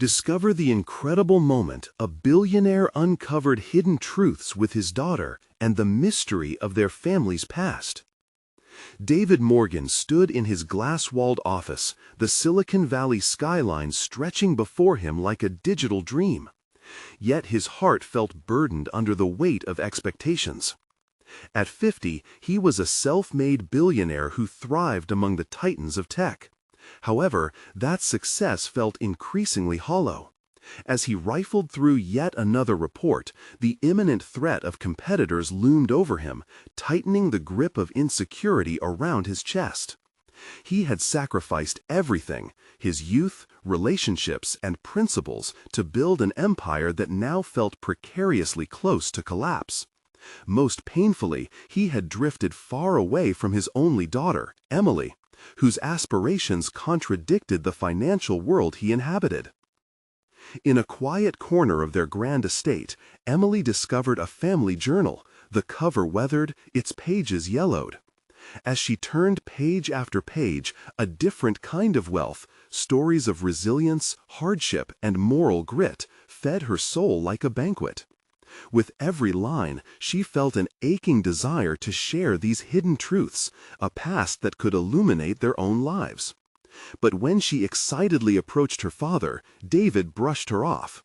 Discover the incredible moment a billionaire uncovered hidden truths with his daughter and the mystery of their family's past. David Morgan stood in his glass-walled office, the Silicon Valley skyline stretching before him like a digital dream. Yet his heart felt burdened under the weight of expectations. At 50, he was a self-made billionaire who thrived among the titans of tech. However, that success felt increasingly hollow. As he rifled through yet another report, the imminent threat of competitors loomed over him, tightening the grip of insecurity around his chest. He had sacrificed everything, his youth, relationships, and principles, to build an empire that now felt precariously close to collapse. Most painfully, he had drifted far away from his only daughter, Emily, whose aspirations contradicted the financial world he inhabited. In a quiet corner of their grand estate, Emily discovered a family journal, the cover weathered, its pages yellowed. As she turned page after page, a different kind of wealth, stories of resilience, hardship, and moral grit, fed her soul like a banquet. With every line, she felt an aching desire to share these hidden truths, a past that could illuminate their own lives. But when she excitedly approached her father, David brushed her off.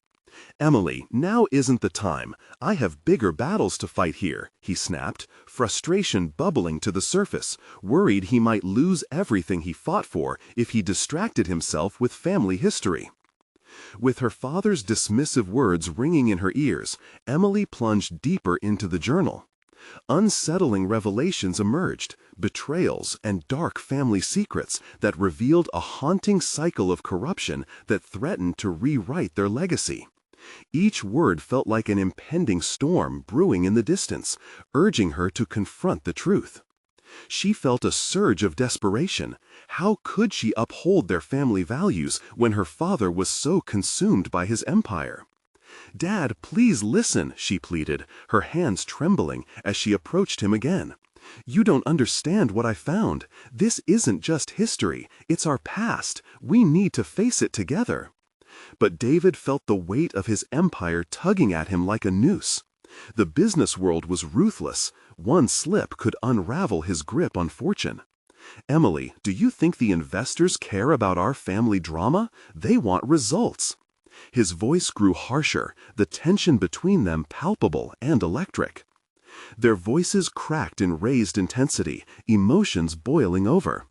"Emily, now isn't the time. I have bigger battles to fight here," he snapped, frustration bubbling to the surface, worried he might lose everything he fought for if he distracted himself with family history. With her father's dismissive words ringing in her ears, Emily plunged deeper into the journal. Unsettling revelations emerged, betrayals and dark family secrets that revealed a haunting cycle of corruption that threatened to rewrite their legacy. Each word felt like an impending storm brewing in the distance, urging her to confront the truth. She felt a surge of desperation. How could she uphold their family values when her father was so consumed by his empire? "Dad, please listen," she pleaded, her hands trembling as she approached him again. "You don't understand what I found. This isn't just history, it's our past. We need to face it together." But David felt the weight of his empire tugging at him like a noose. The business world was ruthless. One slip could unravel his grip on fortune. "Emily, do you think the investors care about our family drama? They want results." His voice grew harsher, the tension between them palpable and electric. Their voices cracked in raised intensity, emotions boiling over.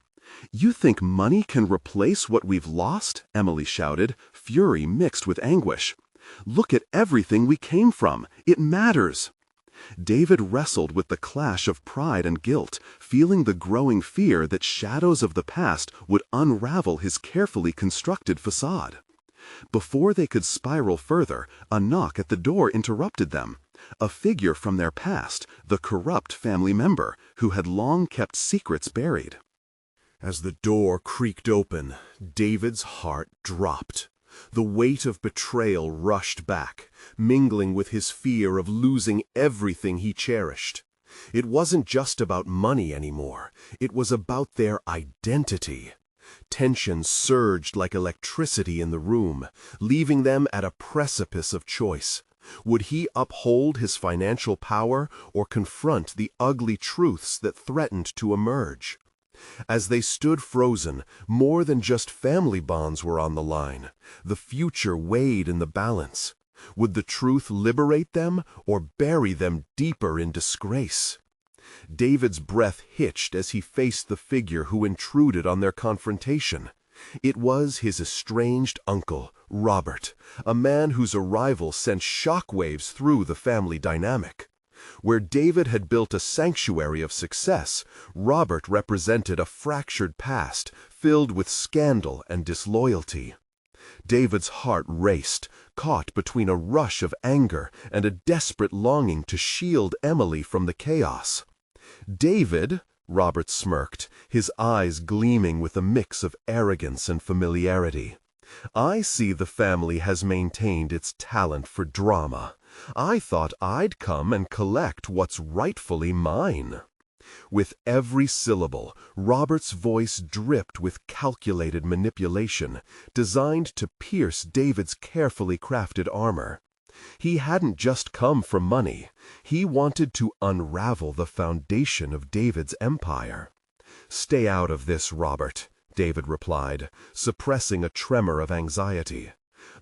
"You think money can replace what we've lost?" Emily shouted, fury mixed with anguish. "Look at everything we came from. It matters." David wrestled with the clash of pride and guilt, feeling the growing fear that shadows of the past would unravel his carefully constructed facade. Before they could spiral further, a knock at the door interrupted them. A figure from their past, the corrupt family member, who had long kept secrets buried. As the door creaked open, David's heart dropped. The weight of betrayal rushed back, mingling with his fear of losing everything he cherished. It wasn't just about money anymore. It was about their identity. Tension surged like electricity in the room, leaving them at a precipice of choice. Would he uphold his financial power or confront the ugly truths that threatened to emerge? As they stood frozen, more than just family bonds were on the line. The future weighed in the balance. Would the truth liberate them or bury them deeper in disgrace? David's breath hitched as he faced the figure who intruded on their confrontation. It was his estranged uncle, Robert, a man whose arrival sent shockwaves through the family dynamic. Where David had built a sanctuary of success, Robert represented a fractured past filled with scandal and disloyalty. David's heart raced, caught between a rush of anger and a desperate longing to shield Emily from the chaos. "David," Robert smirked, his eyes gleaming with a mix of arrogance and familiarity, "I see the family has maintained its talent for drama. I thought I'd come and collect what's rightfully mine." With every syllable, Robert's voice dripped with calculated manipulation, designed to pierce David's carefully crafted armor. He hadn't just come for money. He wanted to unravel the foundation of David's empire. "Stay out of this, Robert," David replied, suppressing a tremor of anxiety.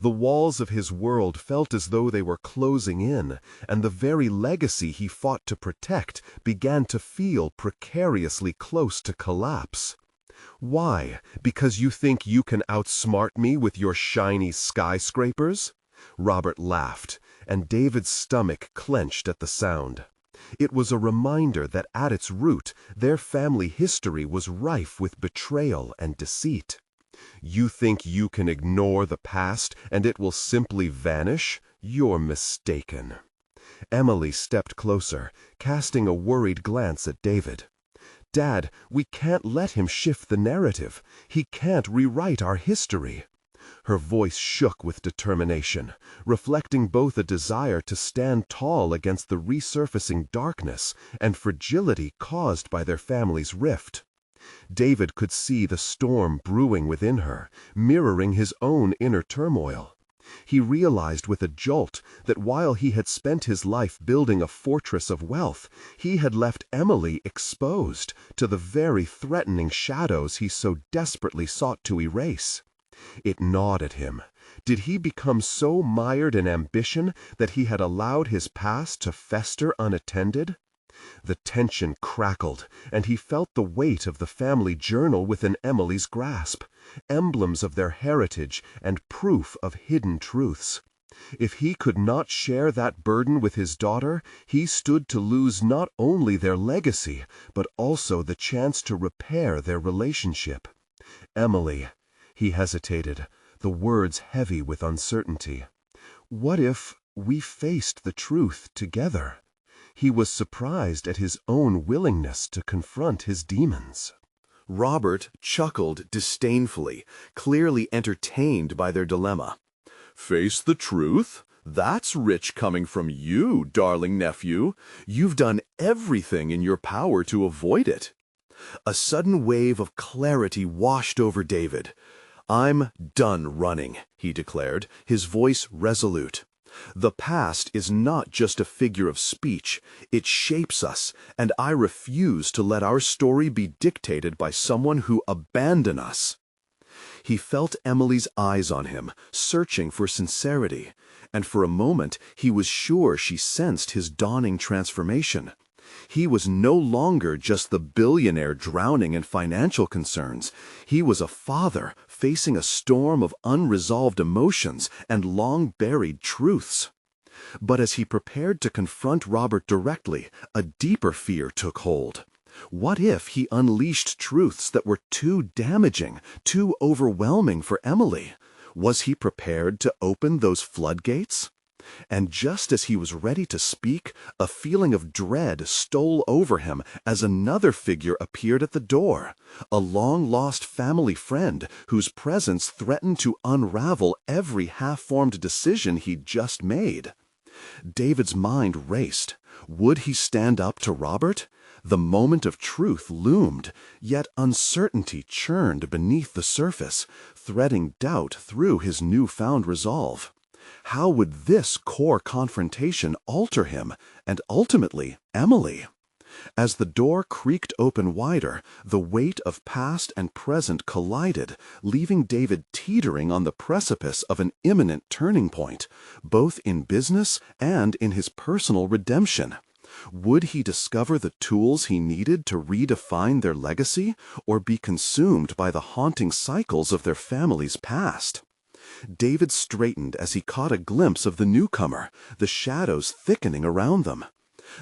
The walls of his world felt as though they were closing in, and the very legacy he fought to protect began to feel precariously close to collapse. "Why? Because you think you can outsmart me with your shiny skyscrapers?" Robert laughed, and David's stomach clenched at the sound. It was a reminder that at its root, their family history was rife with betrayal and deceit. "You think you can ignore the past and it will simply vanish? You're mistaken." Emily stepped closer, casting a worried glance at David. "Dad, we can't let him shift the narrative. He can't rewrite our history." Her voice shook with determination, reflecting both a desire to stand tall against the resurfacing darkness and fragility caused by their family's rift. David could see the storm brewing within her, mirroring his own inner turmoil. He realized with a jolt that while he had spent his life building a fortress of wealth, he had left Emily exposed to the very threatening shadows he so desperately sought to erase. It gnawed at him. Did he become so mired in ambition that he had allowed his past to fester unattended? The tension crackled, and he felt the weight of the family journal within Emily's grasp, emblems of their heritage and proof of hidden truths. If he could not share that burden with his daughter, he stood to lose not only their legacy, but also the chance to repair their relationship. "Emily," he hesitated, the words heavy with uncertainty. "What if we faced the truth together?" He was surprised at his own willingness to confront his demons. Robert chuckled disdainfully, clearly entertained by their dilemma. "Face the truth? That's rich coming from you, darling nephew. You've done everything in your power to avoid it." A sudden wave of clarity washed over David. "I'm done running," he declared, his voice resolute. "The past is not just a figure of speech. It shapes us, and I refuse to let our story be dictated by someone who abandoned us." He felt Emily's eyes on him, searching for sincerity, and for a moment he was sure she sensed his dawning transformation. He was no longer just the billionaire drowning in financial concerns. He was a father facing a storm of unresolved emotions and long-buried truths. But as he prepared to confront Robert directly, a deeper fear took hold. What if he unleashed truths that were too damaging, too overwhelming for Emily? Was he prepared to open those floodgates? And just as he was ready to speak, a feeling of dread stole over him as another figure appeared at the door, a long-lost family friend whose presence threatened to unravel every half-formed decision he'd just made. David's mind raced. Would he stand up to Robert? The moment of truth loomed, yet uncertainty churned beneath the surface, threading doubt through his newfound resolve. How would this core confrontation alter him, and ultimately Emily? As the door creaked open wider, the weight of past and present collided, leaving David teetering on the precipice of an imminent turning point, both in business and in his personal redemption. Would he discover the tools he needed to redefine their legacy, or be consumed by the haunting cycles of their family's past? David straightened as he caught a glimpse of the newcomer, the shadows thickening around them.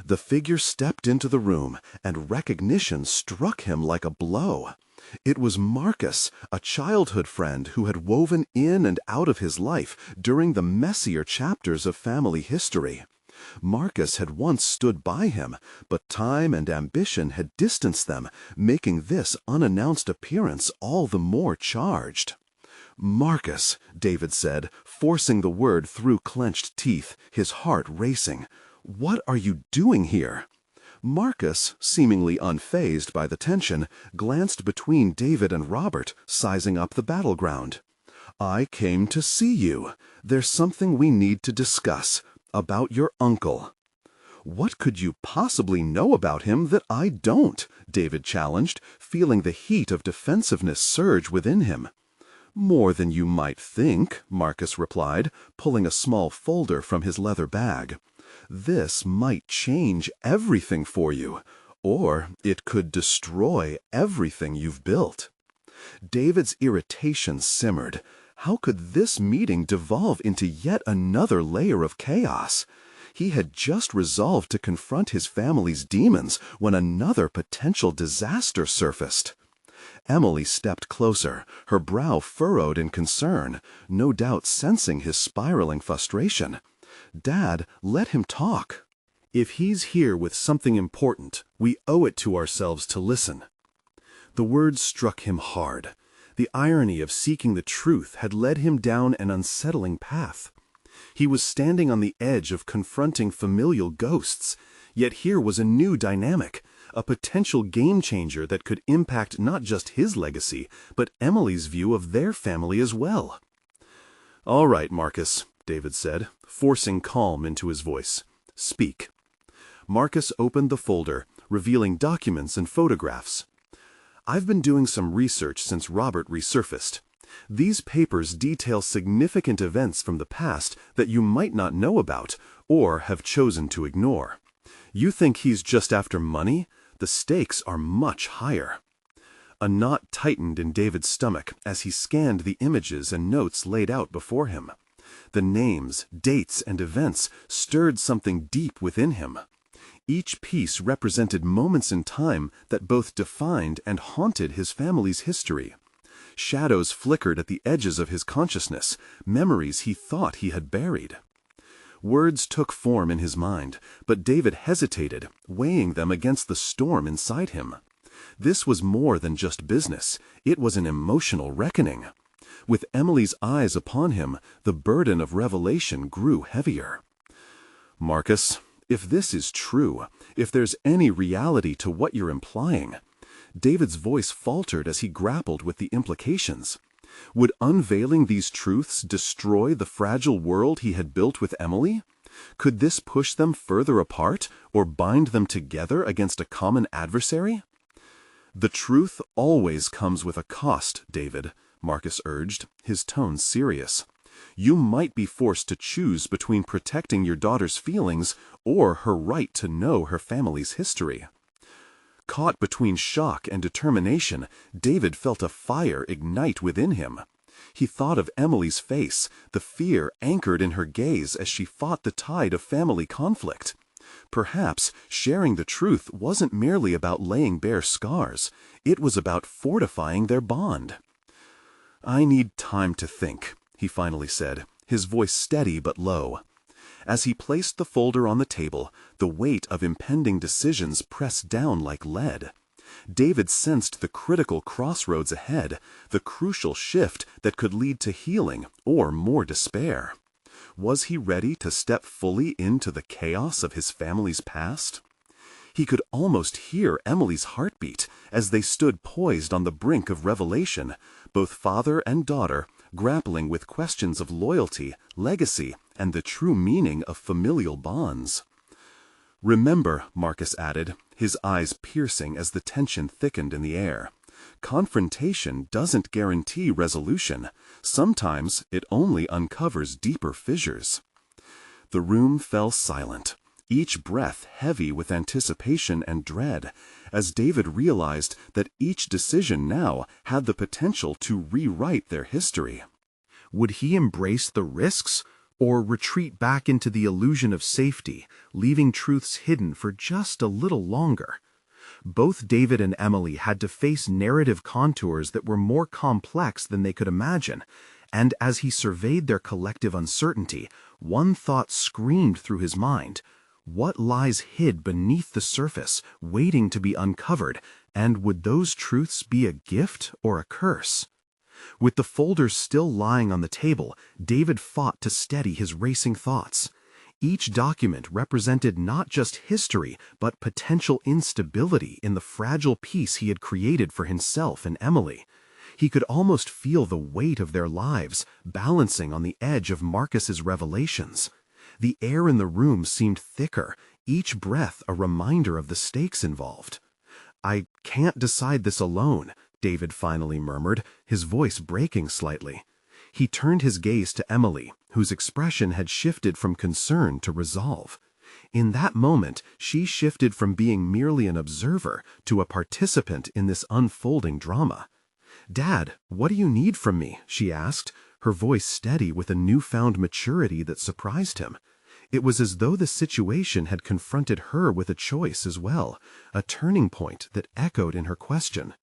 The figure stepped into the room, and recognition struck him like a blow. It was Marcus, a childhood friend who had woven in and out of his life during the messier chapters of family history. Marcus had once stood by him, but time and ambition had distanced them, making this unannounced appearance all the more charged. "Marcus," David said, forcing the word through clenched teeth, his heart racing. "What are you doing here?" Marcus, seemingly unfazed by the tension, glanced between David and Robert, sizing up the battleground. "I came to see you. There's something we need to discuss, about your uncle." "What could you possibly know about him that I don't?" David challenged, feeling the heat of defensiveness surge within him. "More than you might think," Marcus replied, pulling a small folder from his leather bag. "This might change everything for you, or it could destroy everything you've built." David's irritation simmered. How could this meeting devolve into yet another layer of chaos? He had just resolved to confront his family's demons when another potential disaster surfaced. Emily stepped closer, her brow furrowed in concern, no doubt sensing his spiraling frustration. "Dad, let him talk. If he's here with something important, we owe it to ourselves to listen." The words struck him hard. The irony of seeking the truth had led him down an unsettling path. He was standing on the edge of confronting familial ghosts, yet here was a new dynamic, a potential game-changer that could impact not just his legacy, but Emily's view of their family as well. "All right, Marcus," David said, forcing calm into his voice. "Speak." Marcus opened the folder, revealing documents and photographs. "I've been doing some research since Robert resurfaced. These papers detail significant events from the past that you might not know about or have chosen to ignore. You think he's just after money? The stakes are much higher." A knot tightened in David's stomach as he scanned the images and notes laid out before him. The names, dates, and events stirred something deep within him. Each piece represented moments in time that both defined and haunted his family's history. Shadows flickered at the edges of his consciousness, memories he thought he had buried. Words took form in his mind, but David hesitated, weighing them against the storm inside him. This was more than just business, it was an emotional reckoning. With Emily's eyes upon him, the burden of revelation grew heavier. "Marcus, if this is true, if there's any reality to what you're implying..." David's voice faltered as he grappled with the implications. Would unveiling these truths destroy the fragile world he had built with Emily? Could this push them further apart or bind them together against a common adversary? "The truth always comes with a cost, David," Marcus urged, his tone serious. "You might be forced to choose between protecting your daughter's feelings or her right to know her family's history." Caught between shock and determination, David felt a fire ignite within him. He thought of Emily's face, the fear anchored in her gaze as she fought the tide of family conflict. Perhaps sharing the truth wasn't merely about laying bare scars, it was about fortifying their bond. "I need time to think," he finally said, his voice steady but low. As he placed the folder on the table, the weight of impending decisions pressed down like lead. David sensed the critical crossroads ahead, the crucial shift that could lead to healing or more despair. Was he ready to step fully into the chaos of his family's past? He could almost hear Emily's heartbeat as they stood poised on the brink of revelation, both father and daughter grappling with questions of loyalty, legacy, and the true meaning of familial bonds. "Remember," Marcus added, his eyes piercing as the tension thickened in the air, "confrontation doesn't guarantee resolution. Sometimes it only uncovers deeper fissures." The room fell silent, each breath heavy with anticipation and dread, as David realized that each decision now had the potential to rewrite their history. Would he embrace the risks, or retreat back into the illusion of safety, leaving truths hidden for just a little longer? Both David and Emily had to face narrative contours that were more complex than they could imagine, and as he surveyed their collective uncertainty, one thought screamed through his mind: what lies hid beneath the surface, waiting to be uncovered, and would those truths be a gift or a curse? With the folders still lying on the table, David fought to steady his racing thoughts. Each document represented not just history, but potential instability in the fragile peace he had created for himself and Emily. He could almost feel the weight of their lives balancing on the edge of Marcus's revelations. The air in the room seemed thicker, each breath a reminder of the stakes involved. "I can't decide this alone," David finally murmured, his voice breaking slightly. He turned his gaze to Emily, whose expression had shifted from concern to resolve. In that moment, she shifted from being merely an observer to a participant in this unfolding drama. "Dad, what do you need from me?" she asked, her voice steady with a newfound maturity that surprised him. It was as though the situation had confronted her with a choice as well, a turning point that echoed in her question.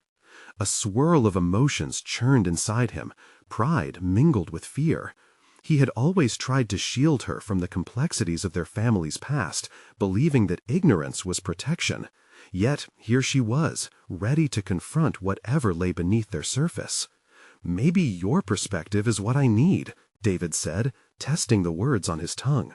A swirl of emotions churned inside him, pride mingled with fear. He had always tried to shield her from the complexities of their family's past, believing that ignorance was protection. Yet here she was, ready to confront whatever lay beneath their surface. "Maybe your perspective is what I need," David said, testing the words on his tongue.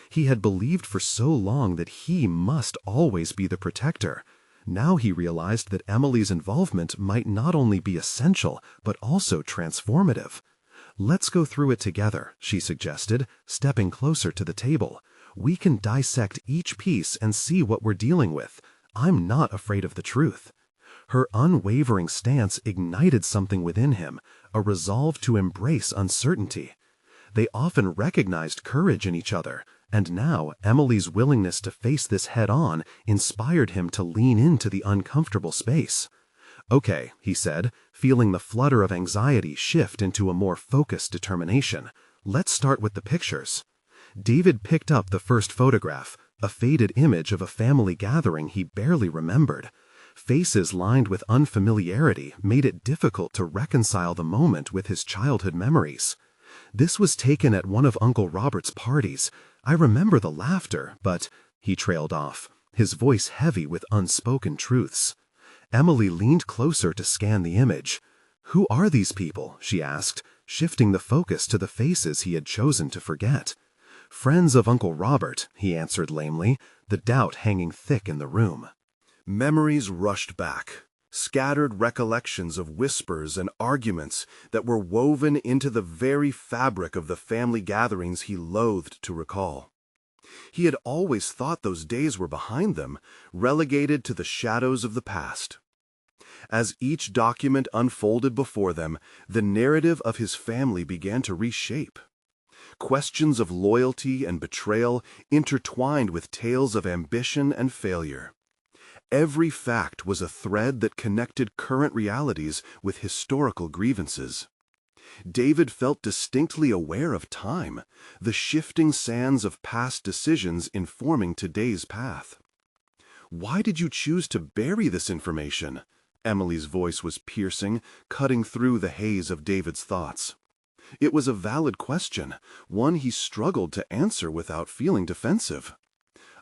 He had believed for so long that he must always be the protector. Now he realized that Emily's involvement might not only be essential, but also transformative. "Let's go through it together," she suggested, stepping closer to the table. "We can dissect each piece and see what we're dealing with. I'm not afraid of the truth." Her unwavering stance ignited something within him, a resolve to embrace uncertainty. They often recognized courage in each other, and now Emily's willingness to face this head-on inspired him to lean into the uncomfortable space. "Okay," he said, feeling the flutter of anxiety shift into a more focused determination. "Let's start with the pictures." David picked up the first photograph, a faded image of a family gathering he barely remembered. Faces lined with unfamiliarity made it difficult to reconcile the moment with his childhood memories. "This was taken at one of Uncle Robert's parties. I remember the laughter, but—" he trailed off, his voice heavy with unspoken truths. Emily leaned closer to scan the image. "Who are these people?" she asked, shifting the focus to the faces he had chosen to forget. "Friends of Uncle Robert," he answered lamely, the doubt hanging thick in the room. Memories rushed back, scattered recollections of whispers and arguments that were woven into the very fabric of the family gatherings he loathed to recall. He had always thought those days were behind them, relegated to the shadows of the past. As each document unfolded before them, the narrative of his family began to reshape. Questions of loyalty and betrayal intertwined with tales of ambition and failure. Every fact was a thread that connected current realities with historical grievances. David felt distinctly aware of time, the shifting sands of past decisions informing today's path. "Why did you choose to bury this information?" Emily's voice was piercing, cutting through the haze of David's thoughts. It was a valid question, one he struggled to answer without feeling defensive.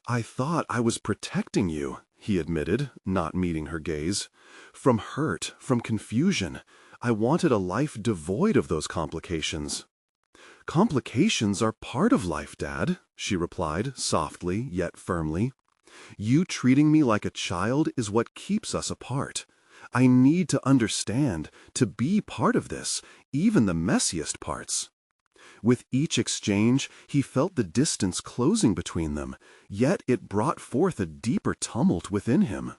"I thought I was protecting you," he admitted, not meeting her gaze. "From hurt, from confusion. I wanted a life devoid of those complications." "Complications are part of life, Dad," she replied, softly yet firmly. "You treating me like a child is what keeps us apart. I need to understand, to be part of this, even the messiest parts." With each exchange, he felt the distance closing between them, yet it brought forth a deeper tumult within him.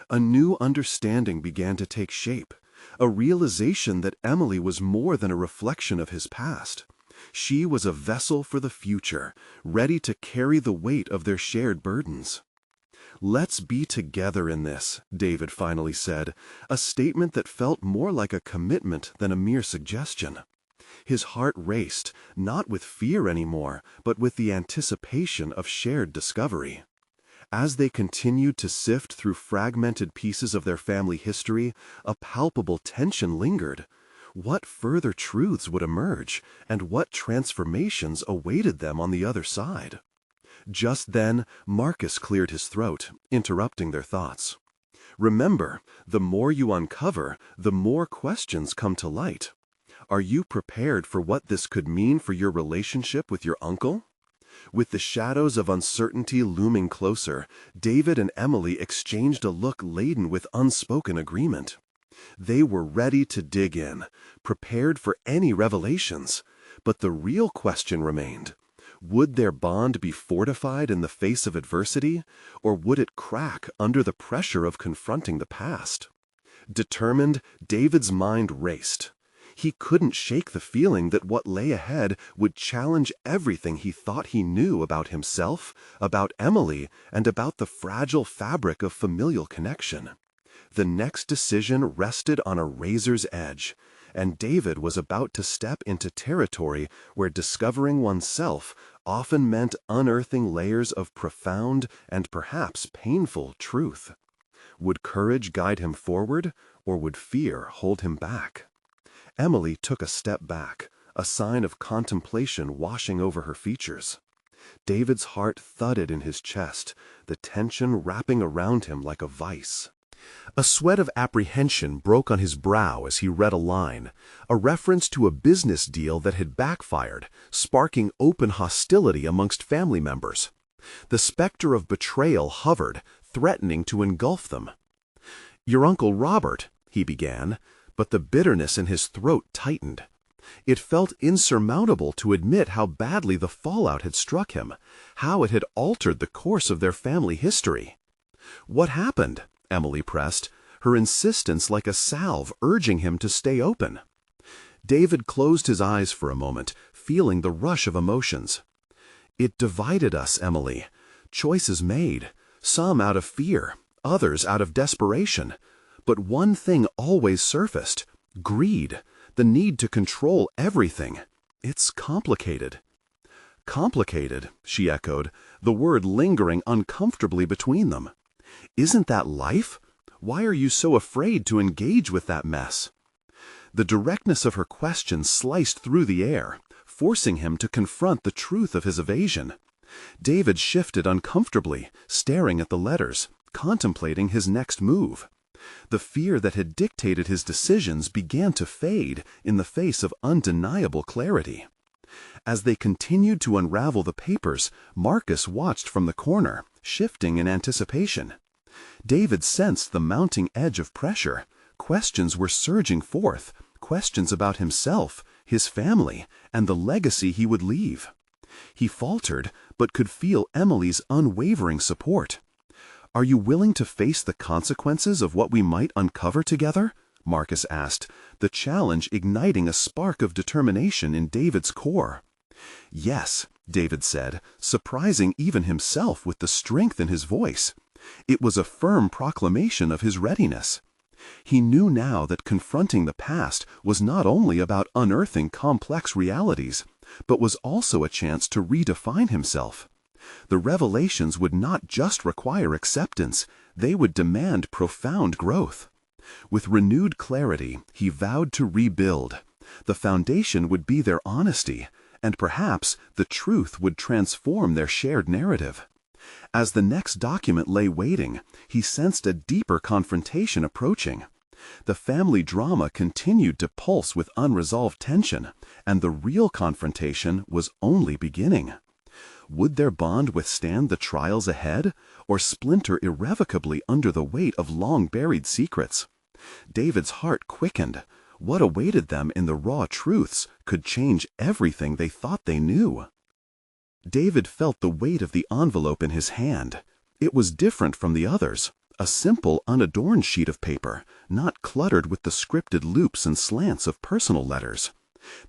A new understanding began to take shape, a realization that Emily was more than a reflection of his past. She was a vessel for the future, ready to carry the weight of their shared burdens. "Let's be together in this," David finally said, a statement that felt more like a commitment than a mere suggestion. His heart raced, not with fear anymore, but with the anticipation of shared discovery. As they continued to sift through fragmented pieces of their family history, a palpable tension lingered. What further truths would emerge, and what transformations awaited them on the other side? Just then, Marcus cleared his throat, interrupting their thoughts. "Remember, the more you uncover, the more questions come to light. Are you prepared for what this could mean for your relationship with your uncle?" With the shadows of uncertainty looming closer, David and Emily exchanged a look laden with unspoken agreement. They were ready to dig in, prepared for any revelations. But the real question remained. Would their bond be fortified in the face of adversity, or would it crack under the pressure of confronting the past? Determined, David's mind raced. He couldn't shake the feeling that what lay ahead would challenge everything he thought he knew about himself, about Emily, and about the fragile fabric of familial connection. The next decision rested on a razor's edge, and David was about to step into territory where discovering oneself often meant unearthing layers of profound and perhaps painful truth. Would courage guide him forward, or would fear hold him back? Emily took a step back, a sign of contemplation washing over her features. David's heart thudded in his chest, the tension wrapping around him like a vice. A sweat of apprehension broke on his brow as he read a line, a reference to a business deal that had backfired, sparking open hostility amongst family members. The specter of betrayal hovered, threatening to engulf them. "Your Uncle Robert," he began, but the bitterness in his throat tightened. It felt insurmountable to admit how badly the fallout had struck him, how it had altered the course of their family history. "What happened?" Emily pressed, her insistence like a salve urging him to stay open. David closed his eyes for a moment, feeling the rush of emotions. "It divided us, Emily. Choices made, some out of fear, others out of desperation. But one thing always surfaced: greed, the need to control everything. It's complicated." "Complicated," she echoed, the word lingering uncomfortably between them. "Isn't that life? Why are you so afraid to engage with that mess?" The directness of her question sliced through the air, forcing him to confront the truth of his evasion. David shifted uncomfortably, staring at the letters, contemplating his next move. The fear that had dictated his decisions began to fade in the face of undeniable clarity. As they continued to unravel the papers, Marcus watched from the corner, shifting in anticipation. David sensed the mounting edge of pressure. Questions were surging forth, questions about himself, his family, and the legacy he would leave. He faltered, but could feel Emily's unwavering support. "Are you willing to face the consequences of what we might uncover together?" Marcus asked, the challenge igniting a spark of determination in David's core. "Yes," David said, surprising even himself with the strength in his voice. It was a firm proclamation of his readiness. He knew now that confronting the past was not only about unearthing complex realities, but was also a chance to redefine himself. The revelations would not just require acceptance, they would demand profound growth. With renewed clarity, he vowed to rebuild. The foundation would be their honesty, and perhaps the truth would transform their shared narrative. As the next document lay waiting, he sensed a deeper confrontation approaching. The family drama continued to pulse with unresolved tension, and the real confrontation was only beginning. Would their bond withstand the trials ahead, or splinter irrevocably under the weight of long-buried secrets? David's heart quickened. What awaited them in the raw truths could change everything they thought they knew. David felt the weight of the envelope in his hand. It was different from the others, a simple, unadorned sheet of paper, not cluttered with the scripted loops and slants of personal letters.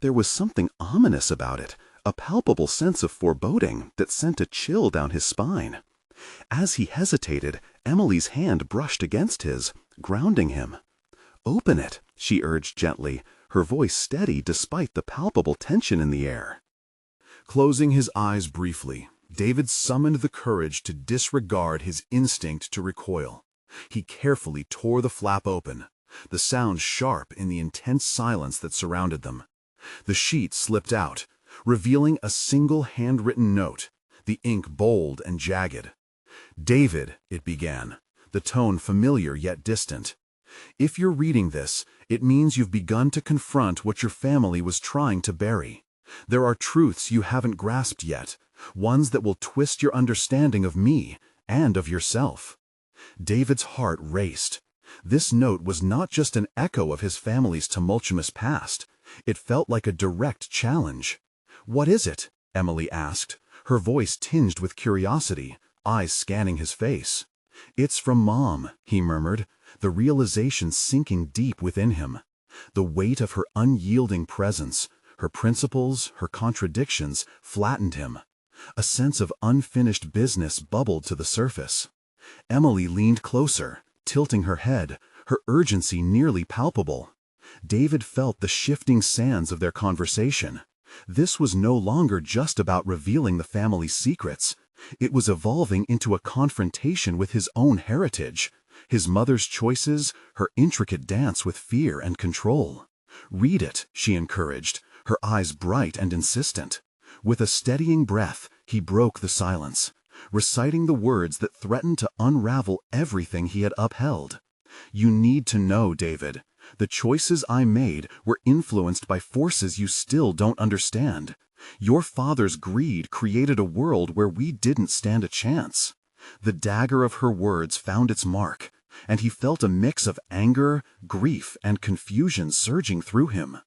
There was something ominous about it, a palpable sense of foreboding that sent a chill down his spine. As he hesitated, Emily's hand brushed against his, grounding him. "Open it," she urged gently, her voice steady despite the palpable tension in the air. Closing his eyes briefly, David summoned the courage to disregard his instinct to recoil. He carefully tore the flap open, the sound sharp in the intense silence that surrounded them. The sheet slipped out, revealing a single handwritten note, the ink bold and jagged. "David," it began, the tone familiar yet distant. "If you're reading this, it means you've begun to confront what your family was trying to bury. There are truths you haven't grasped yet, ones that will twist your understanding of me and of yourself." David's heart raced. This note was not just an echo of his family's tumultuous past. It felt like a direct challenge. "What is it?" Emily asked, her voice tinged with curiosity, eyes scanning his face. "It's from Mom," he murmured, the realization sinking deep within him. The weight of her unyielding presence, her principles, her contradictions, flattened him. A sense of unfinished business bubbled to the surface. Emily leaned closer, tilting her head, her urgency nearly palpable. David felt the shifting sands of their conversation. This was no longer just about revealing the family's secrets. It was evolving into a confrontation with his own heritage, his mother's choices, her intricate dance with fear and control. "Read it," she encouraged, her eyes bright and insistent. With a steadying breath, he broke the silence, reciting the words that threatened to unravel everything he had upheld. "You need to know, David. The choices I made were influenced by forces you still don't understand. Your father's greed created a world where we didn't stand a chance." The dagger of her words found its mark, and he felt a mix of anger, grief, and confusion surging through him.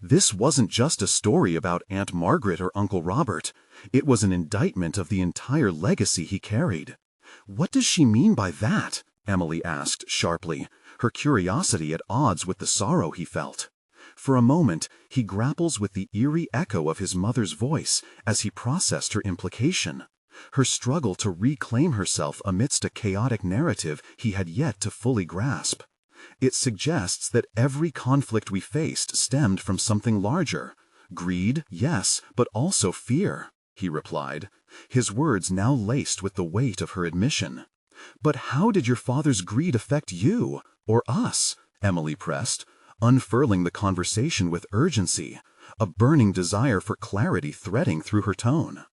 This wasn't just a story about Aunt Margaret or Uncle Robert. It was an indictment of the entire legacy he carried. "What does she mean by that?" Emily asked sharply, her curiosity at odds with the sorrow he felt. For a moment, he grapples with the eerie echo of his mother's voice as he processed her implication, her struggle to reclaim herself amidst a chaotic narrative he had yet to fully grasp. "It suggests that every conflict we faced stemmed from something larger. Greed, yes, but also fear," he replied, his words now laced with the weight of her admission. "But how did your father's greed affect you, or us?" Emily pressed, unfurling the conversation with urgency, a burning desire for clarity threading through her tone.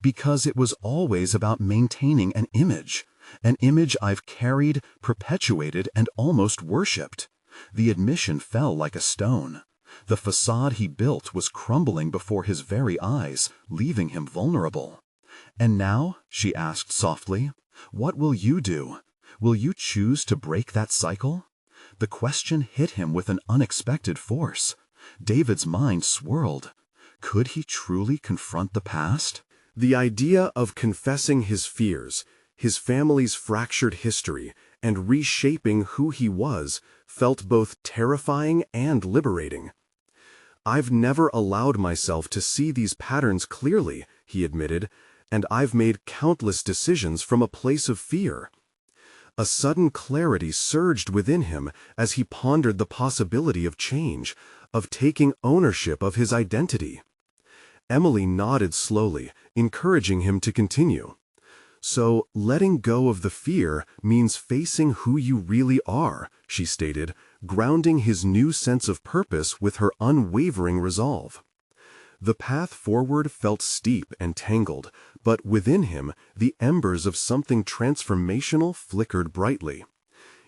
"Because it was always about maintaining an image I've carried, perpetuated, and almost worshipped." The admission fell like a stone. The facade he built was crumbling before his very eyes, leaving him vulnerable. "And now," she asked softly, "what will you do? Will you choose to break that cycle?" The question hit him with an unexpected force. David's mind swirled. Could he truly confront the past? The idea of confessing his fears, his family's fractured history, and reshaping who he was felt both terrifying and liberating. "I've never allowed myself to see these patterns clearly," he admitted, "and I've made countless decisions from a place of fear." A sudden clarity surged within him as he pondered the possibility of change, of taking ownership of his identity. Emily nodded slowly, encouraging him to continue. "So, letting go of the fear means facing who you really are," she stated, grounding his new sense of purpose with her unwavering resolve. The path forward felt steep and tangled, but within him, the embers of something transformational flickered brightly.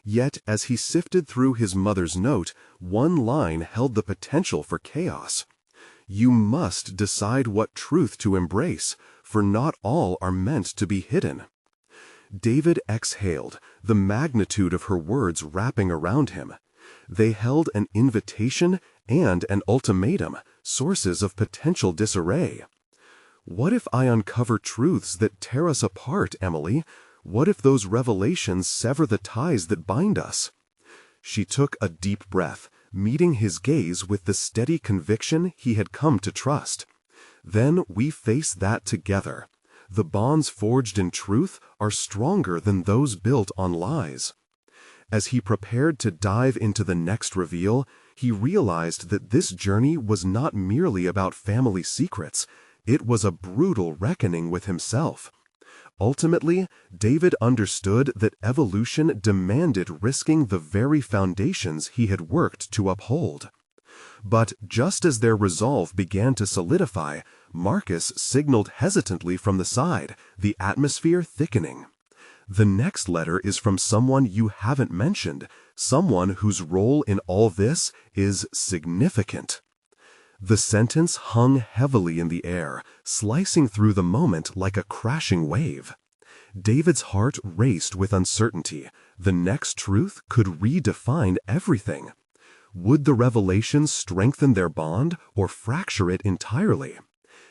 Yet, as he sifted through his mother's note, one line held the potential for chaos. "You must decide what truth to embrace, for not all are meant to be hidden." David exhaled, the magnitude of her words wrapping around him. They held an invitation and an ultimatum, sources of potential disarray. "What if I uncover truths that tear us apart, Emily? What if those revelations sever the ties that bind us?" She took a deep breath, meeting his gaze with the steady conviction he had come to trust. "Then we face that together. The bonds forged in truth are stronger than those built on lies." As he prepared to dive into the next reveal, he realized that this journey was not merely about family secrets. It was a brutal reckoning with himself. Ultimately, David understood that evolution demanded risking the very foundations he had worked to uphold. But just as their resolve began to solidify, Marcus signaled hesitantly from the side, the atmosphere thickening. "The next letter is from someone you haven't mentioned, someone whose role in all this is significant." The sentence hung heavily in the air, slicing through the moment like a crashing wave. David's heart raced with uncertainty. The next truth could redefine everything. Would the revelation strengthen their bond or fracture it entirely?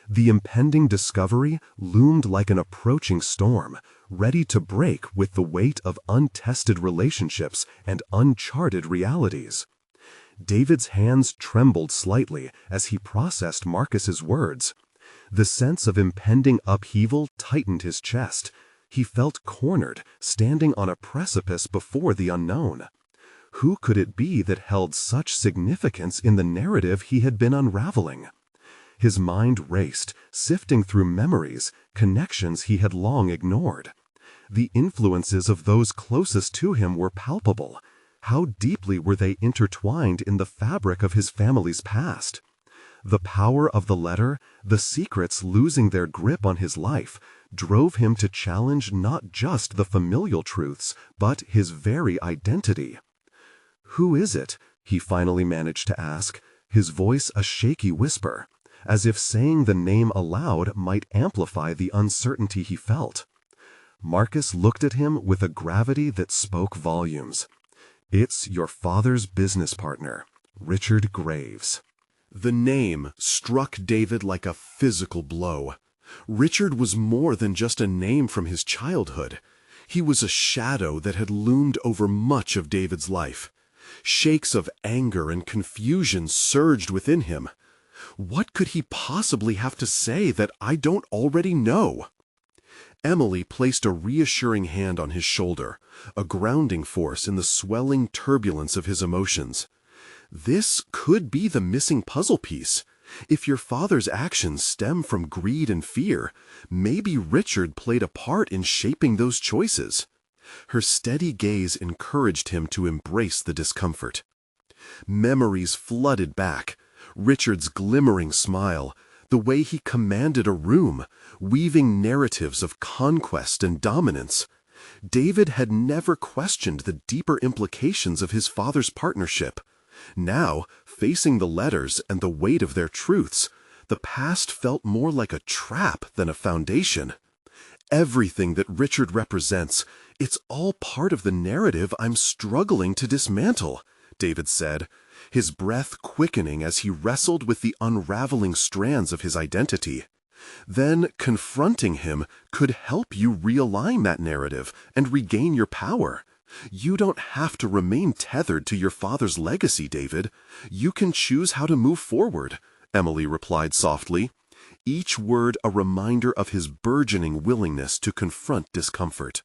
The impending discovery loomed like an approaching storm, ready to break with the weight of untested relationships and uncharted realities. David's hands trembled slightly as he processed Marcus's words. The sense of impending upheaval tightened his chest. He felt cornered, standing on a precipice before the unknown. Who could it be that held such significance in the narrative he had been unraveling? His mind raced, sifting through memories, connections he had long ignored. The influences of those closest to him were palpable. How deeply were they intertwined in the fabric of his family's past? The power of the letter, the secrets losing their grip on his life, drove him to challenge not just the familial truths, but his very identity. "Who is it?" he finally managed to ask, his voice a shaky whisper, as if saying the name aloud might amplify the uncertainty he felt. Marcus looked at him with a gravity that spoke volumes. "It's your father's business partner, Richard Graves." The name struck David like a physical blow. Richard was more than just a name from his childhood. He was a shadow that had loomed over much of David's life. Shakes of anger and confusion surged within him. What could he possibly have to say that I don't already know? Emily placed a reassuring hand on his shoulder, a grounding force in the swelling turbulence of his emotions. This could be the missing puzzle piece. If your father's actions stem from greed and fear, maybe Richard played a part in shaping those choices. Her steady gaze encouraged him to embrace the discomfort. Memories flooded back. Richard's glimmering smile, the way he commanded a room, weaving narratives of conquest and dominance. David had never questioned the deeper implications of his father's partnership. Now, facing the letters and the weight of their truths, the past felt more like a trap than a foundation. Everything that Richard represents, it's all part of the narrative I'm struggling to dismantle, David said, his breath quickening as he wrestled with the unraveling strands of his identity. Then confronting him could help you realign that narrative and regain your power. You don't have to remain tethered to your father's legacy, David. You can choose how to move forward, Emily replied softly, each word a reminder of his burgeoning willingness to confront discomfort.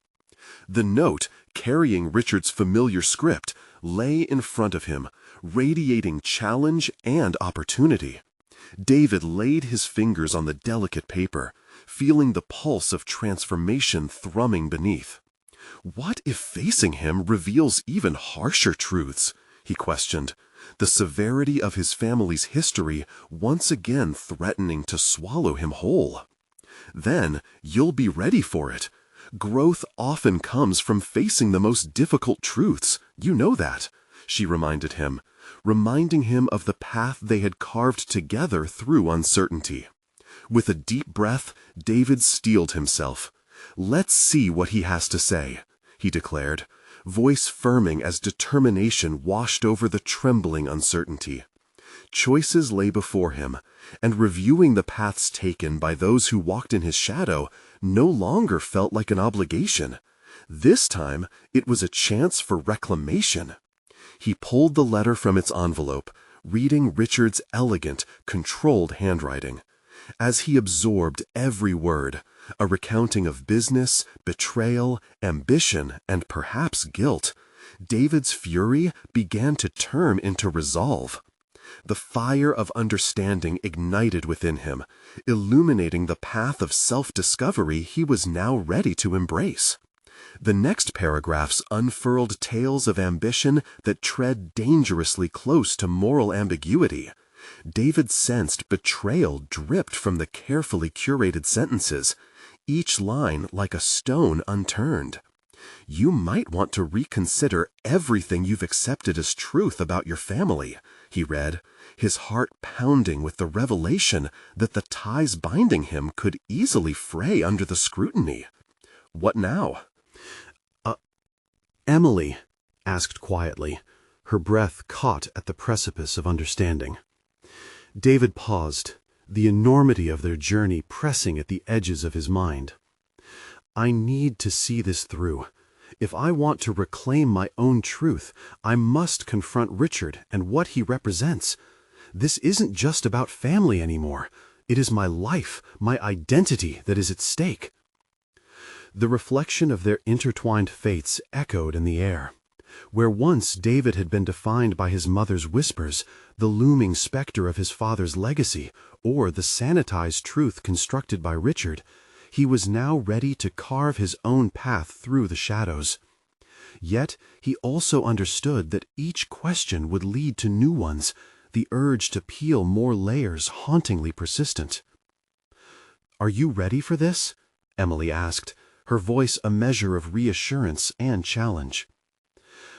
The note, carrying Richard's familiar script, lay in front of him, radiating challenge and opportunity. David laid his fingers on the delicate paper, feeling the pulse of transformation thrumming beneath. What if facing him reveals even harsher truths? He questioned, the severity of his family's history once again threatening to swallow him whole. Then you'll be ready for it. Growth often comes from facing the most difficult truths. You know that, she reminded him, reminding him of the path they had carved together through uncertainty. With a deep breath, David steeled himself. "Let's see what he has to say," he declared, voice firming as determination washed over the trembling uncertainty. Choices lay before him, and reviewing the paths taken by those who walked in his shadow no longer felt like an obligation. This time, it was a chance for reclamation. He pulled the letter from its envelope, reading Richard's elegant, controlled handwriting. As he absorbed every word, a recounting of business, betrayal, ambition, and perhaps guilt, David's fury began to turn into resolve. The fire of understanding ignited within him, illuminating the path of self-discovery he was now ready to embrace. The next paragraphs unfurled tales of ambition that tread dangerously close to moral ambiguity. David sensed betrayal dripped from the carefully curated sentences, each line like a stone unturned. "You might want to reconsider everything you've accepted as truth about your family," he read, his heart pounding with the revelation that the ties binding him could easily fray under the scrutiny. What now? Emily asked quietly, her breath caught at the precipice of understanding. David paused, the enormity of their journey pressing at the edges of his mind. "I need to see this through. If I want to reclaim my own truth, I must confront Richard and what he represents. This isn't just about family anymore. It is my life, my identity that is at stake." The reflection of their intertwined fates echoed in the air. Where once David had been defined by his mother's whispers, the looming specter of his father's legacy, or the sanitized truth constructed by Richard, he was now ready to carve his own path through the shadows. Yet he also understood that each question would lead to new ones, the urge to peel more layers hauntingly persistent. "Are you ready for this?" Emily asked, her voice a measure of reassurance and challenge.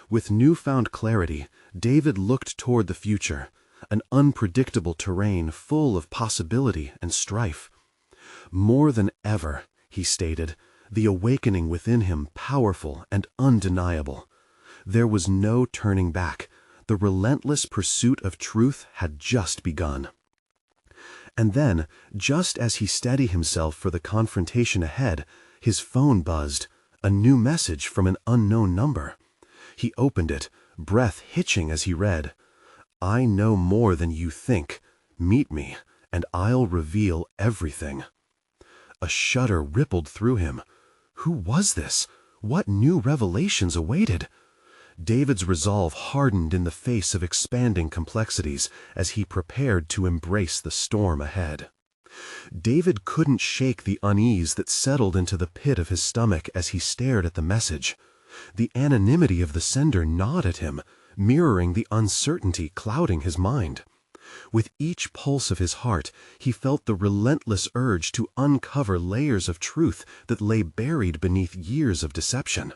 With newfound clarity, David looked toward the future, an unpredictable terrain full of possibility and strife. More than ever, he stated, the awakening within him powerful and undeniable. There was no turning back. The relentless pursuit of truth had just begun. And then, just as he steadied himself for the confrontation ahead, his phone buzzed, a new message from an unknown number. He opened it, breath hitching as he read, "I know more than you think. Meet me, and I'll reveal everything." A shudder rippled through him. Who was this? What new revelations awaited? David's resolve hardened in the face of expanding complexities as he prepared to embrace the storm ahead. David couldn't shake the unease that settled into the pit of his stomach as he stared at the message. The anonymity of the sender gnawed at him, mirroring the uncertainty clouding his mind. With each pulse of his heart, he felt the relentless urge to uncover layers of truth that lay buried beneath years of deception.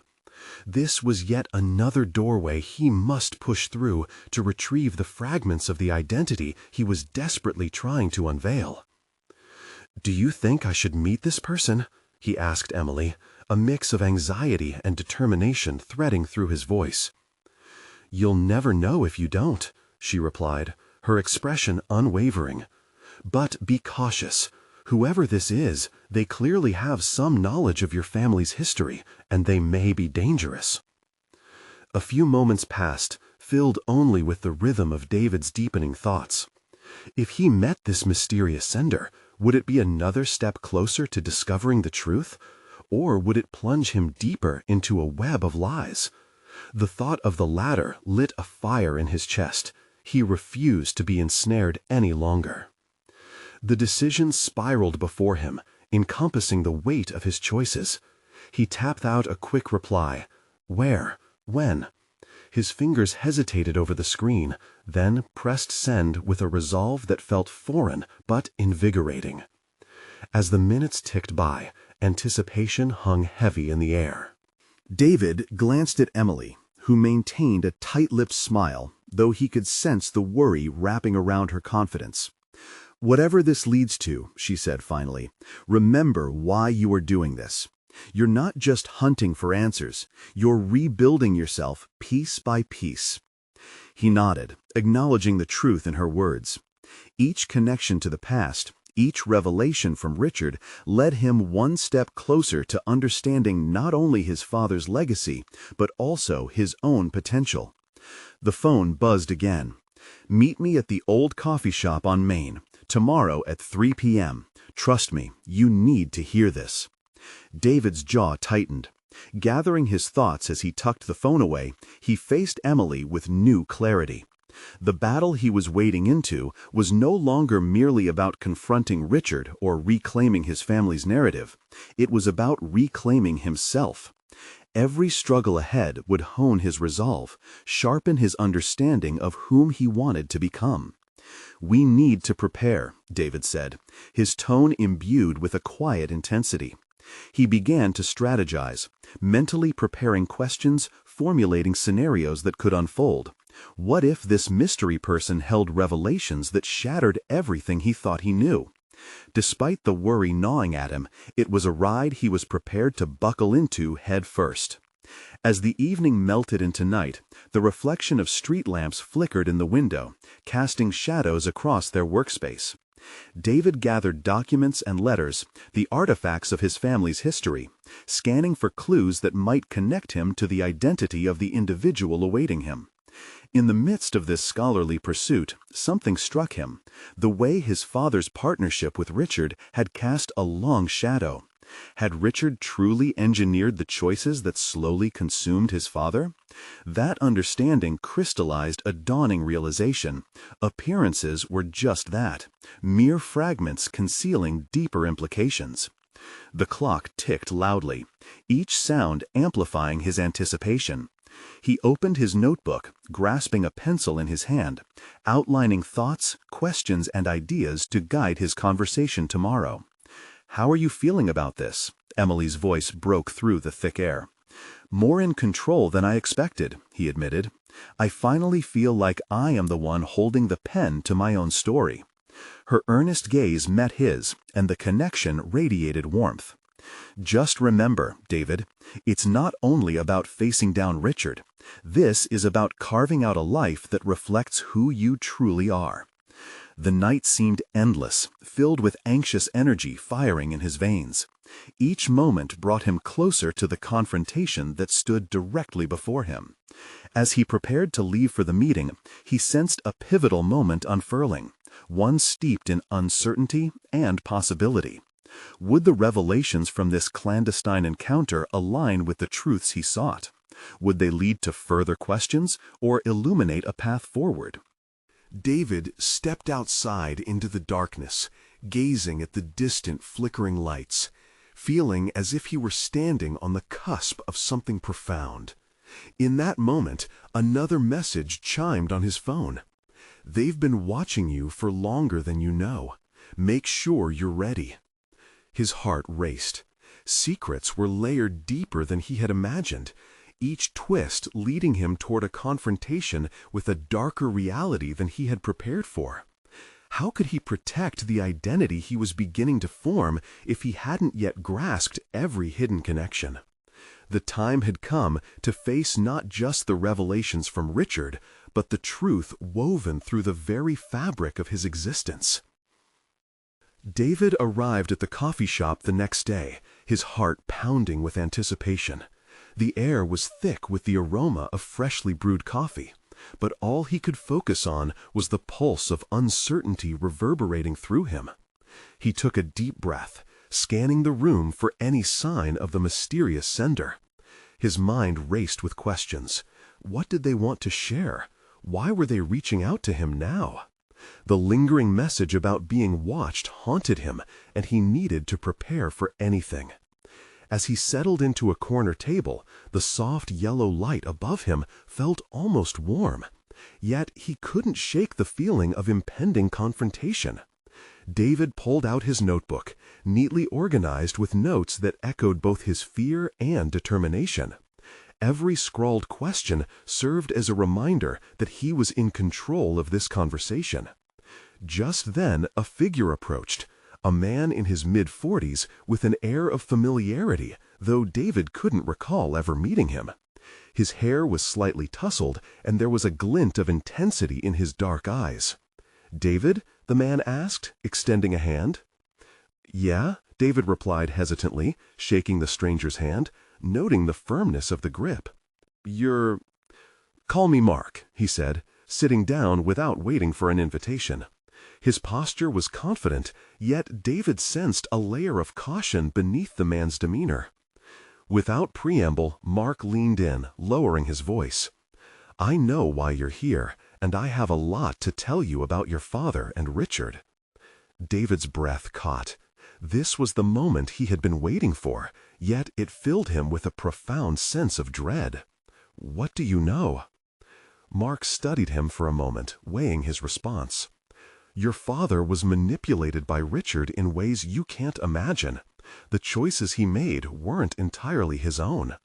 This was yet another doorway he must push through to retrieve the fragments of the identity he was desperately trying to unveil. "Do you think I should meet this person?" he asked Emily, a mix of anxiety and determination threading through his voice. "You'll never know if you don't," she replied, her expression unwavering. "But be cautious. Whoever this is, they clearly have some knowledge of your family's history, and they may be dangerous." A few moments passed, filled only with the rhythm of David's deepening thoughts. If he met this mysterious sender, would it be another step closer to discovering the truth? Or would it plunge him deeper into a web of lies? The thought of the latter lit a fire in his chest. He refused to be ensnared any longer. The decision spiraled before him, encompassing the weight of his choices. He tapped out a quick reply. Where? When? His fingers hesitated over the screen, then pressed send with a resolve that felt foreign but invigorating. As the minutes ticked by, anticipation hung heavy in the air. David glanced at Emily, who maintained a tight-lipped smile, though he could sense the worry wrapping around her confidence. "Whatever this leads to," she said finally, "remember why you are doing this. You're not just hunting for answers. You're rebuilding yourself piece by piece." He nodded, acknowledging the truth in her words. Each connection to the past, each revelation from Richard, led him one step closer to understanding not only his father's legacy, but also his own potential. The phone buzzed again. "Meet me at the old coffee shop on Main, tomorrow at 3 p.m. Trust me, you need to hear this." David's jaw tightened. Gathering his thoughts as he tucked the phone away, he faced Emily with new clarity. The battle he was wading into was no longer merely about confronting Richard or reclaiming his family's narrative. It was about reclaiming himself. Every struggle ahead would hone his resolve, sharpen his understanding of whom he wanted to become. "We need to prepare," David said, his tone imbued with a quiet intensity. He began to strategize, mentally preparing questions, formulating scenarios that could unfold. What if this mystery person held revelations that shattered everything he thought he knew? Despite the worry gnawing at him, it was a ride he was prepared to buckle into head first. As the evening melted into night, the reflection of street lamps flickered in the window, casting shadows across their workspace. David gathered documents and letters, the artifacts of his family's history, scanning for clues that might connect him to the identity of the individual awaiting him. In the midst of this scholarly pursuit, something struck him: the way his father's partnership with Richard had cast a long shadow. Had Richard truly engineered the choices that slowly consumed his father? That understanding crystallized a dawning realization. Appearances were just that, mere fragments concealing deeper implications. The clock ticked loudly, each sound amplifying his anticipation. He opened his notebook, grasping a pencil in his hand, outlining thoughts, questions, and ideas to guide his conversation tomorrow. "How are you feeling about this?" Emily's voice broke through the thick air. "More in control than I expected," he admitted. "I finally feel like I am the one holding the pen to my own story." Her earnest gaze met his, and the connection radiated warmth. "Just remember, David, it's not only about facing down Richard. This is about carving out a life that reflects who you truly are." The night seemed endless, filled with anxious energy firing in his veins. Each moment brought him closer to the confrontation that stood directly before him. As he prepared to leave for the meeting, he sensed a pivotal moment unfurling, one steeped in uncertainty and possibility. Would the revelations from this clandestine encounter align with the truths he sought? Would they lead to further questions or illuminate a path forward? David stepped outside into the darkness, gazing at the distant flickering lights, feeling as if he were standing on the cusp of something profound. In that moment, another message chimed on his phone. "They've been watching you for longer than you know. Make sure you're ready." His heart raced. Secrets were layered deeper than he had imagined, each twist leading him toward a confrontation with a darker reality than he had prepared for. How could he protect the identity he was beginning to form if he hadn't yet grasped every hidden connection? The time had come to face not just the revelations from Richard, but the truth woven through the very fabric of his existence. David arrived at the coffee shop the next day, his heart pounding with anticipation. The air was thick with the aroma of freshly brewed coffee, but all he could focus on was the pulse of uncertainty reverberating through him. He took a deep breath, scanning the room for any sign of the mysterious sender. His mind raced with questions. What did they want to share? Why were they reaching out to him now? The lingering message about being watched haunted him, and he needed to prepare for anything. As he settled into a corner table, the soft yellow light above him felt almost warm. Yet he couldn't shake the feeling of impending confrontation. David pulled out his notebook, neatly organized with notes that echoed both his fear and determination. Every scrawled question served as a reminder that he was in control of this conversation. Just then, a figure approached, a man in his mid-40s with an air of familiarity, though David couldn't recall ever meeting him. His hair was slightly tousled, and there was a glint of intensity in his dark eyes. "David?" the man asked, extending a hand. "Yeah," David replied hesitantly, shaking the stranger's hand, noting the firmness of the grip. "You're—" "Call me Mark," he said, sitting down without waiting for an invitation. His posture was confident, yet David sensed a layer of caution beneath the man's demeanor. Without preamble, Mark leaned in, lowering his voice. "I know why you're here, and I have a lot to tell you about your father and Richard." David's breath caught. This was the moment he had been waiting for, yet it filled him with a profound sense of dread. "What do you know?" Mark studied him for a moment, weighing his response. "Your father was manipulated by Richard in ways you can't imagine. The choices he made weren't entirely his own.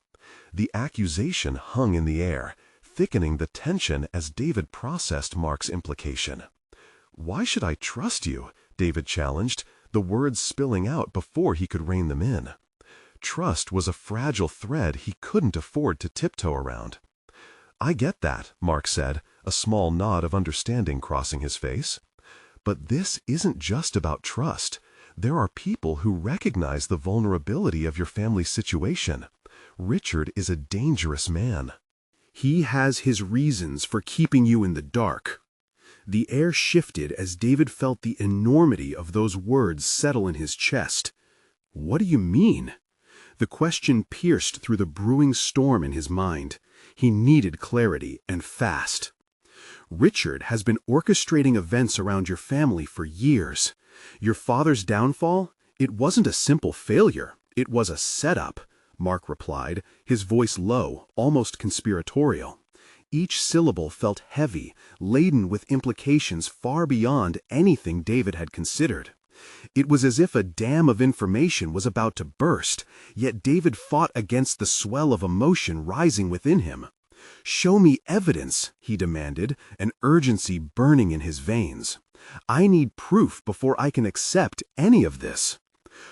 The accusation hung in the air, thickening the tension as David processed Mark's implication. "Why should I trust you?" David challenged, the words spilling out before he could rein them in. Trust was a fragile thread he couldn't afford to tiptoe around. "I get that," Mark said, a small nod of understanding crossing his face. "But this isn't just about trust. There are people who recognize the vulnerability of your family's situation. Richard is a dangerous man. He has his reasons for keeping you in the dark." The air shifted as David felt the enormity of those words settle in his chest. "What do you mean?" The question pierced through the brewing storm in his mind. He needed clarity, and fast. "Richard has been orchestrating events around your family for years. Your father's downfall? It wasn't a simple failure. It was a setup," Mark replied, his voice low, almost conspiratorial. Each syllable felt heavy, laden with implications far beyond anything David had considered. It was as if a dam of information was about to burst, yet David fought against the swell of emotion rising within him. "Show me evidence," he demanded, an urgency burning in his veins. "I need proof before I can accept any of this."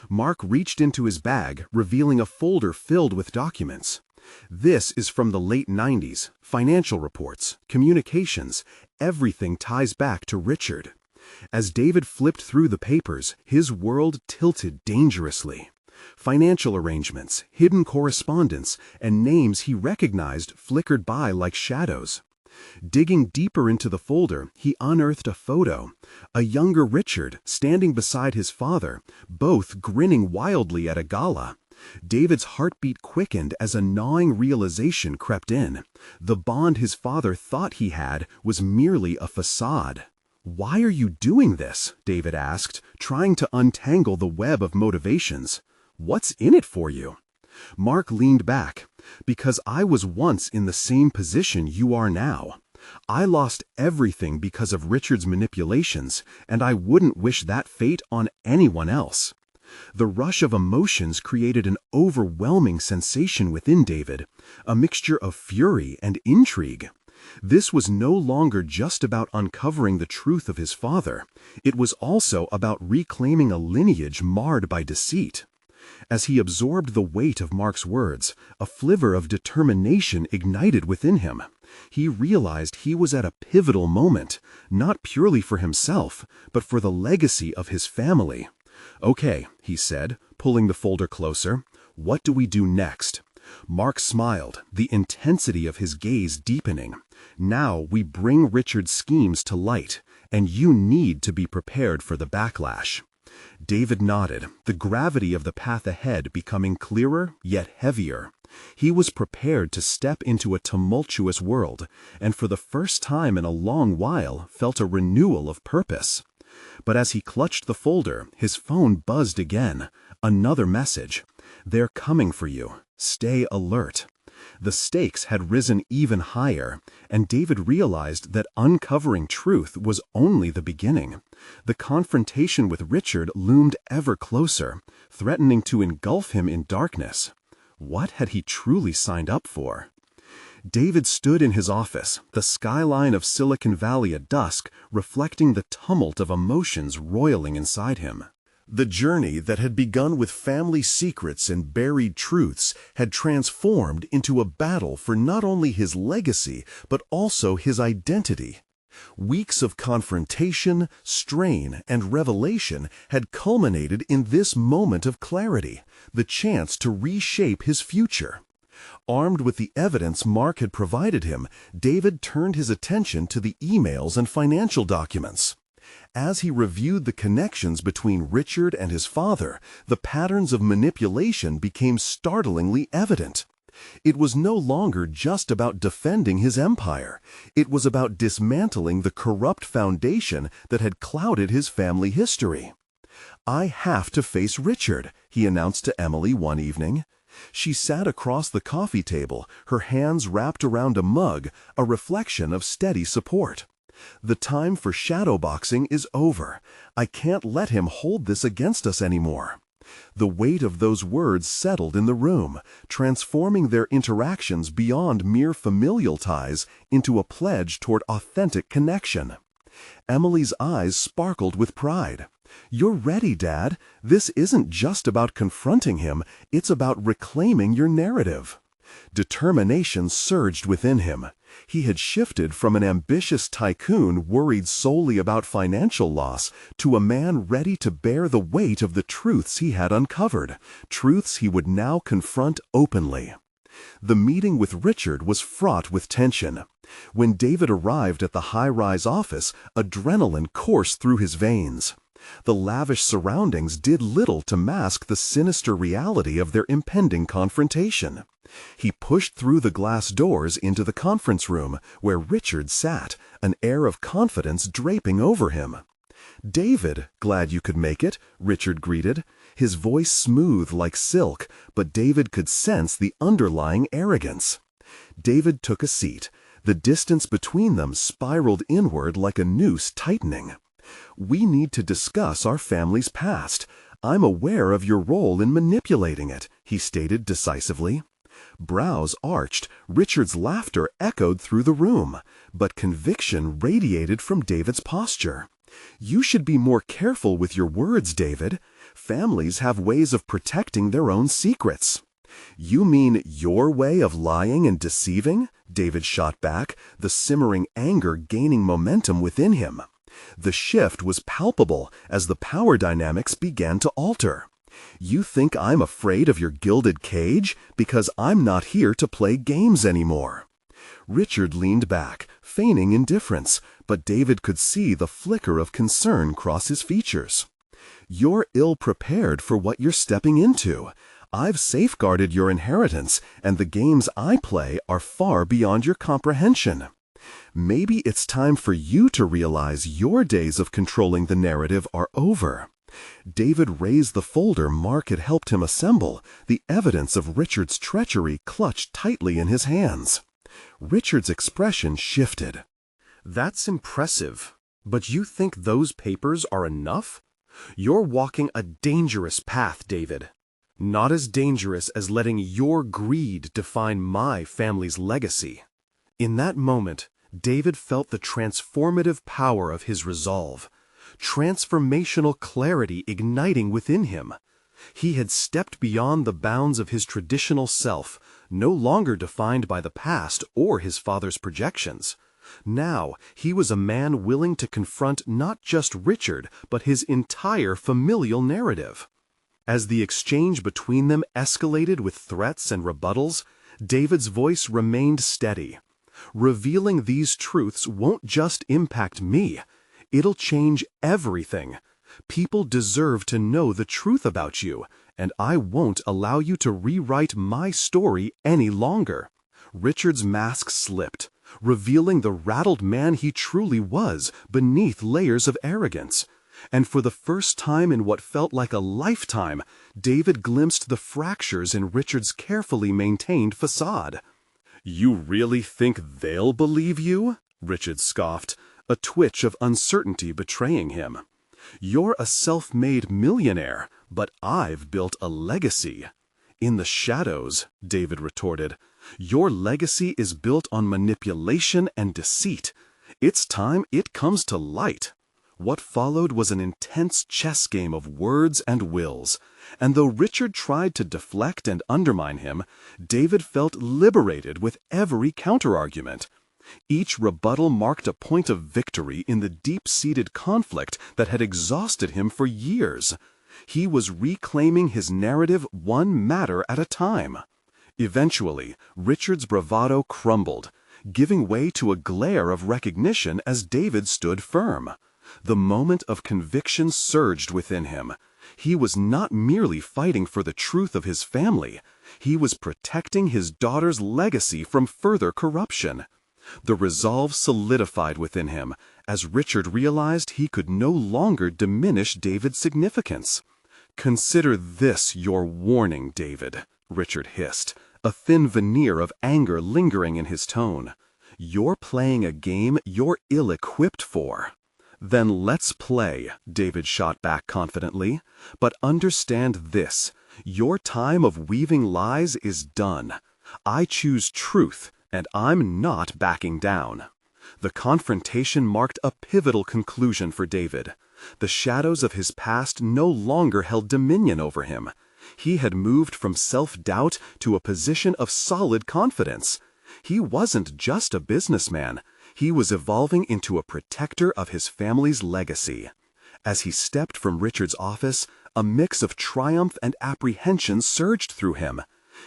Mark reached into his bag, revealing a folder filled with documents. "This is from the late 90s, financial reports, communications, everything ties back to Richard." As David flipped through the papers, his world tilted dangerously. Financial arrangements, hidden correspondence, and names he recognized flickered by like shadows. Digging deeper into the folder, he unearthed a photo. A younger Richard standing beside his father, both grinning wildly at a gala. David's heartbeat quickened as a gnawing realization crept in. The bond his father thought he had was merely a facade. "Why are you doing this?" David asked, trying to untangle the web of motivations. "What's in it for you?" Mark leaned back. "Because I was once in the same position you are now. I lost everything because of Richard's manipulations, and I wouldn't wish that fate on anyone else." The rush of emotions created an overwhelming sensation within David, a mixture of fury and intrigue. This was no longer just about uncovering the truth of his father. It was also about reclaiming a lineage marred by deceit. As he absorbed the weight of Mark's words, a fliver of determination ignited within him. He realized he was at a pivotal moment, not purely for himself, but for the legacy of his family. "Okay," he said, pulling the folder closer. "What do we do next?" Mark smiled, the intensity of his gaze deepening. "Now we bring Richard's schemes to light, and you need to be prepared for the backlash." David nodded, the gravity of the path ahead becoming clearer yet heavier. He was prepared to step into a tumultuous world, and for the first time in a long while felt a renewal of purpose. But as he clutched the folder, his phone buzzed again. Another message. "They're coming for you. Stay alert." The stakes had risen even higher, and David realized that uncovering truth was only the beginning. The confrontation with Richard loomed ever closer, threatening to engulf him in darkness. What had he truly signed up for? David stood in his office, the skyline of Silicon Valley at dusk reflecting the tumult of emotions roiling inside him. The journey that had begun with family secrets and buried truths had transformed into a battle for not only his legacy, but also his identity. Weeks of confrontation, strain, and revelation had culminated in this moment of clarity, the chance to reshape his future. Armed with the evidence Mark had provided him, David turned his attention to the emails and financial documents. As he reviewed the connections between Richard and his father, the patterns of manipulation became startlingly evident. It was no longer just about defending his empire. It was about dismantling the corrupt foundation that had clouded his family history. "I have to face Richard," he announced to Emily one evening. She sat across the coffee table, her hands wrapped around a mug, a reflection of steady support. "The time for shadowboxing is over. I can't let him hold this against us anymore." The weight of those words settled in the room, transforming their interactions beyond mere familial ties into a pledge toward authentic connection. Emily's eyes sparkled with pride. "You're ready, Dad. This isn't just about confronting him, it's about reclaiming your narrative." Determination surged within him. He had shifted from an ambitious tycoon worried solely about financial loss to a man ready to bear the weight of the truths he had uncovered, truths he would now confront openly. The meeting with Richard was fraught with tension. When David arrived at the high-rise office, adrenaline coursed through his veins. The lavish surroundings did little to mask the sinister reality of their impending confrontation. He pushed through the glass doors into the conference room, where Richard sat, an air of confidence draping over him. "David, glad you could make it," Richard greeted, his voice smooth like silk, but David could sense the underlying arrogance. David took a seat. The distance between them spiraled inward like a noose tightening. "We need to discuss our family's past. I'm aware of your role in manipulating it," he stated decisively. Brows arched, Richard's laughter echoed through the room, but conviction radiated from David's posture. "You should be more careful with your words, David. Families have ways of protecting their own secrets." "You mean your way of lying and deceiving?" David shot back, the simmering anger gaining momentum within him. The shift was palpable as the power dynamics began to alter. "You think I'm afraid of your gilded cage? Because I'm not here to play games anymore." Richard leaned back, feigning indifference, but David could see the flicker of concern cross his features. "You're ill-prepared for what you're stepping into. I've safeguarded your inheritance, and the games I play are far beyond your comprehension. Maybe it's time for you to realize your days of controlling the narrative are over." David raised the folder Mark had helped him assemble, the evidence of Richard's treachery clutched tightly in his hands. Richard's expression shifted. "That's impressive, but you think those papers are enough? You're walking a dangerous path, David. Not as dangerous as letting your greed define my family's legacy." In that moment, David felt the transformative power of his resolve, transformational clarity igniting within him. He had stepped beyond the bounds of his traditional self, no longer defined by the past or his father's projections. Now, he was a man willing to confront not just Richard, but his entire familial narrative. As the exchange between them escalated with threats and rebuttals, David's voice remained steady. "Revealing these truths won't just impact me. It'll change everything. People deserve to know the truth about you, and I won't allow you to rewrite my story any longer." Richard's mask slipped, revealing the rattled man he truly was beneath layers of arrogance. And for the first time in what felt like a lifetime, David glimpsed the fractures in Richard's carefully maintained facade. "You really think they'll believe you?" Richard scoffed, a twitch of uncertainty betraying him. "You're a self-made millionaire, but I've built a legacy." "In the shadows," David retorted. "Your legacy is built on manipulation and deceit. It's time it comes to light." What followed was an intense chess game of words and wills, and though Richard tried to deflect and undermine him, David felt liberated with every counterargument. Each rebuttal marked a point of victory in the deep-seated conflict that had exhausted him for years. He was reclaiming his narrative one matter at a time. Eventually, Richard's bravado crumbled, giving way to a glare of recognition as David stood firm. The moment of conviction surged within him. He was not merely fighting for the truth of his family. He was protecting his daughter's legacy from further corruption. The resolve solidified within him as Richard realized he could no longer diminish David's significance. "Consider this your warning, David," Richard hissed, a thin veneer of anger lingering in his tone. "You're playing a game you're ill-equipped for." "Then let's play," David shot back confidently. "But understand this. Your time of weaving lies is done. I choose truth, and I'm not backing down." The confrontation marked a pivotal conclusion for David. The shadows of his past no longer held dominion over him. He had moved from self-doubt to a position of solid confidence. He wasn't just a businessman. He was evolving into a protector of his family's legacy. As he stepped from Richard's office, a mix of triumph and apprehension surged through him.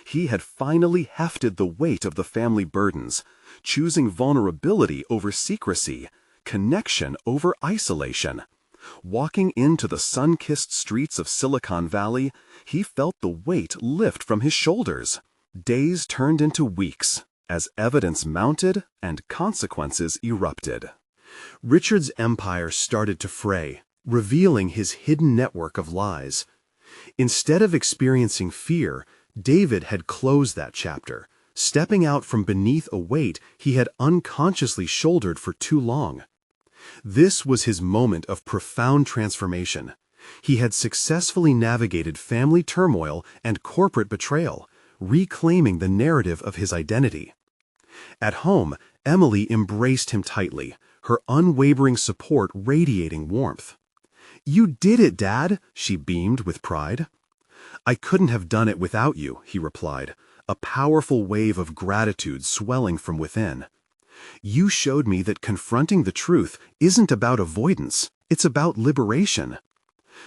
He had finally hefted the weight of the family burdens, choosing vulnerability over secrecy, connection over isolation. Walking into the sun-kissed streets of Silicon Valley, he felt the weight lift from his shoulders. Days turned into weeks, as evidence mounted and consequences erupted. Richard's empire started to fray, revealing his hidden network of lies. Instead of experiencing fear, David had closed that chapter, stepping out from beneath a weight he had unconsciously shouldered for too long. This was his moment of profound transformation. He had successfully navigated family turmoil and corporate betrayal, reclaiming the narrative of his identity. At home, Emily embraced him tightly, her unwavering support radiating warmth. "You did it, Dad," she beamed with pride. "I couldn't have done it without you," he replied, a powerful wave of gratitude swelling from within. "You showed me that confronting the truth isn't about avoidance, it's about liberation."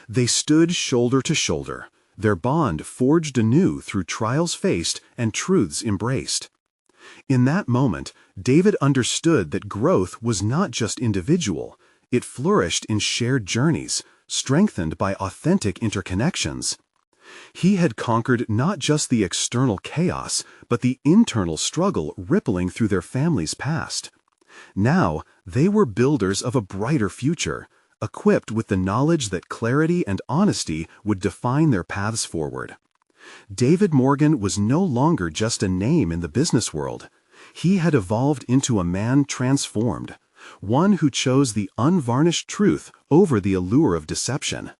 They stood shoulder to shoulder, their bond forged anew through trials faced and truths embraced. In that moment, David understood that growth was not just individual, it flourished in shared journeys, strengthened by authentic interconnections. He had conquered not just the external chaos, but the internal struggle rippling through their family's past. Now, they were builders of a brighter future, equipped with the knowledge that clarity and honesty would define their paths forward. David Morgan was no longer just a name in the business world. He had evolved into a man transformed, one who chose the unvarnished truth over the allure of deception.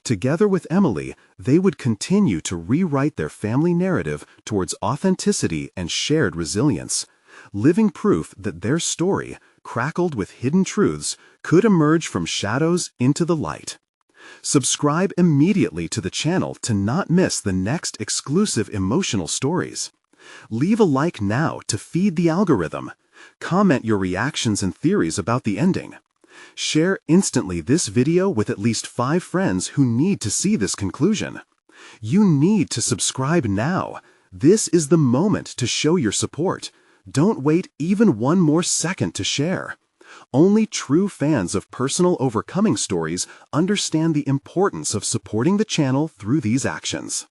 Together with Emily, they would continue to rewrite their family narrative towards authenticity and shared resilience, living proof that their story, crackled with hidden truths, could emerge from shadows into the light. Subscribe immediately to the channel to not miss the next exclusive emotional stories. Leave a like now to feed the algorithm. Comment your reactions and theories about the ending. Share instantly this video with at least 5 friends who need to see this conclusion. You need to subscribe now. This is the moment to show your support. Don't wait even one more second to share. Only true fans of personal overcoming stories understand the importance of supporting the channel through these actions.